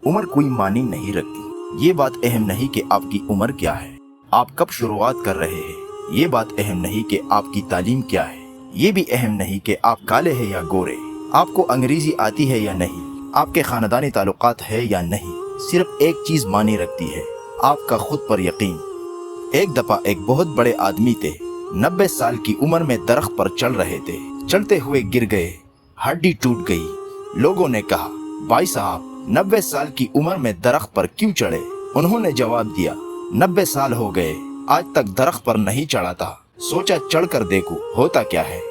उम्र कोई मानी नहीं रखती। ये बात अहम नहीं कि आपकी उम्र क्या है, आप कब शुरुआत कर रहे हैं। ये बात अहम नहीं कि आपकी तालीम क्या है। ये भी अहम नहीं कि आप काले हैं या गोरे, आपको अंग्रेजी आती है या नहीं, आपके खानदानी ताल्लुकात है या नहीं। सिर्फ एक चीज मानी रखती है, आपका खुद पर यकीन। एक दफा एक बहुत बड़े आदमी थे, 90 साल की उम्र में दरख्त पर चल रहे थे। चलते हुए गिर गए, हड्डी टूट गई। लोगों ने कहा, भाई साहब 90 साल की उम्र में दरख्त पर क्यों चढ़े? उन्होंने जवाब दिया, 90 साल हो गए, आज तक दरख्त पर नहीं चढ़ा था, सोचा चढ़ कर देखूं होता क्या है।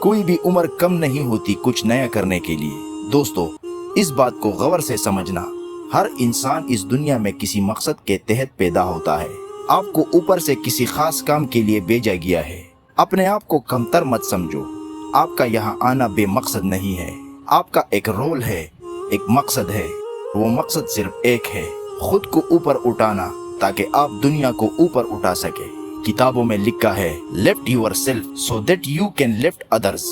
कोई भी उम्र कम नहीं होती कुछ नया करने के लिए। दोस्तों, इस बात को गौर से समझना, हर इंसान इस दुनिया में किसी मकसद के तहत पैदा होता है। आपको ऊपर से किसी खास काम के लिए भेजा गया है। अपने आप को कमतर मत समझो। आपका यहाँ आना बेमकसद नहीं है, आपका एक रोल है, एक मकसद है। वो मकसद सिर्फ एक है, खुद को ऊपर उठाना, ताकि आप दुनिया को ऊपर उठा सके। किताबों में लिखा है, lift your self so that you can lift others.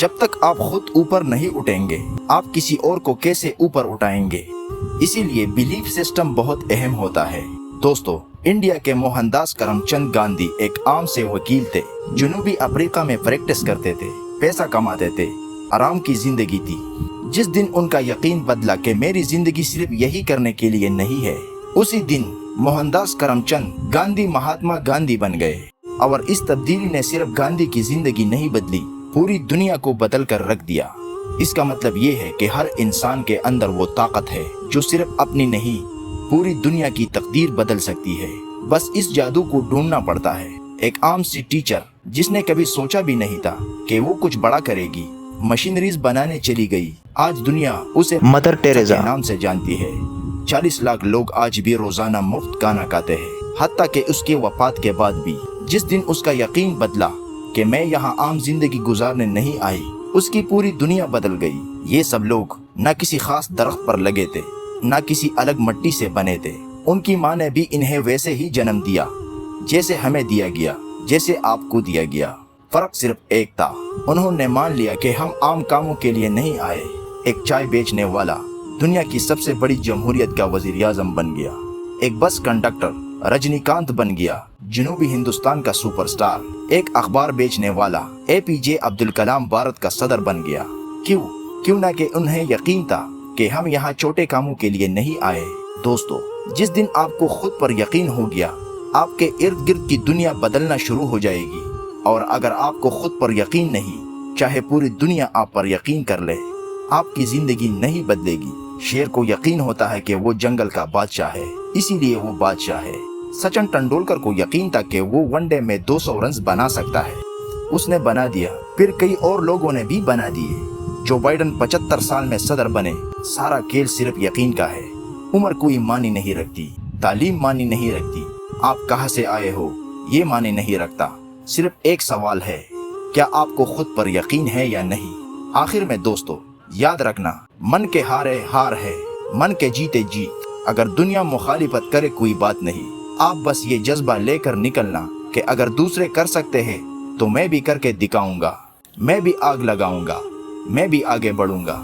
जब तक आप खुद ऊपर नहीं उठेंगे, आप किसी और को कैसे ऊपर उठाएंगे। इसीलिए बिलीफ सिस्टम बहुत अहम होता है। दोस्तों, इंडिया के मोहनदास करमचंद गांधी एक आम से वकील थे। जनूबी अफ्रीका में प्रैक्टिस करते थे, पैसा कमाते थे, आराम की जिंदगी थी। जिस दिन उनका यकीन बदला कि मेरी जिंदगी सिर्फ यही करने के लिए नहीं है, उसी दिन मोहनदास करमचंद गांधी महात्मा गांधी बन गए। और इस तब्दीली ने सिर्फ गांधी की जिंदगी नहीं बदली, पूरी दुनिया को बदल कर रख दिया। इसका मतलब ये है कि हर इंसान के अंदर वो ताकत है जो सिर्फ अपनी नहीं, पूरी दुनिया की तकदीर बदल सकती है। बस इस जादू को ढूंढना पड़ता है। एक आम सी टीचर जिसने कभी सोचा भी नहीं था कि वो कुछ बड़ा करेगी, मशीनरीज बनाने चली गई। आज दुनिया उसे मदर टेरेसा के नाम से जानती है। 40 लाख लोग आज भी रोजाना मुफ्त खाना खाते हैं, हत्ता कि उसके वफात के बाद भी। जिस दिन उसका यकीन बदला कि मैं यहाँ आम जिंदगी गुजारने नहीं आई, उसकी पूरी दुनिया बदल गई। ये सब लोग न किसी खास दरख्त पर लगे थे, न किसी अलग मिट्टी से बने थे। उनकी माँ ने भी इन्हें वैसे ही जन्म दिया जैसे हमें दिया गया, जैसे आपको दिया गया। फर्क सिर्फ एक था, उन्होंने मान लिया कि हम आम कामों के लिए नहीं आए। एक चाय बेचने वाला दुनिया की सबसे बड़ी जमहूरियत का वजीर आजम बन गया। एक बस कंडक्टर रजनीकांत बन गया, जनूबी हिंदुस्तान का सुपरस्टार। एक अखबार बेचने वाला APJ अब्दुल कलाम भारत का सदर बन गया। क्यों ना कि उन्हें यकीन था कि हम यहाँ छोटे कामों के लिए नहीं आए। दोस्तों, जिस दिन आपको खुद पर यकीन हो गया, आपके इर्द गिर्द की दुनिया बदलना शुरू हो जाएगी। और अगर आपको खुद पर यकीन नहीं, चाहे पूरी दुनिया आप पर यकीन कर ले, आपकी जिंदगी नहीं बदलेगी। शेर को यकीन होता है कि वो जंगल का बादशाह है, इसीलिए वो बादशाह है। सचिन तेंदुलकर को यकीन था कि वो वनडे में 200 रन बना सकता है, उसने बना दिया। फिर कई और लोगों ने भी बना दिए। जो बाइडेन 75 साल में सदर बने। सारा खेल सिर्फ यकीन का है। उम्र कोई मानी नहीं रखती, तालीम मानी नहीं रखती, आप कहाँ से आए हो ये मानी नहीं रखता। सिर्फ एक सवाल है, क्या आपको खुद पर यकीन है या नहीं। आखिर में दोस्तों, याद रखना, मन के हारे हार है, मन के जीते जीत। अगर दुनिया मुखालिफत करे कोई बात नहीं, आप बस ये जज्बा लेकर निकलना कि अगर दूसरे कर सकते हैं तो मैं भी करके दिखाऊंगा, मैं भी आग लगाऊंगा, मैं भी आगे बढ़ूंगा।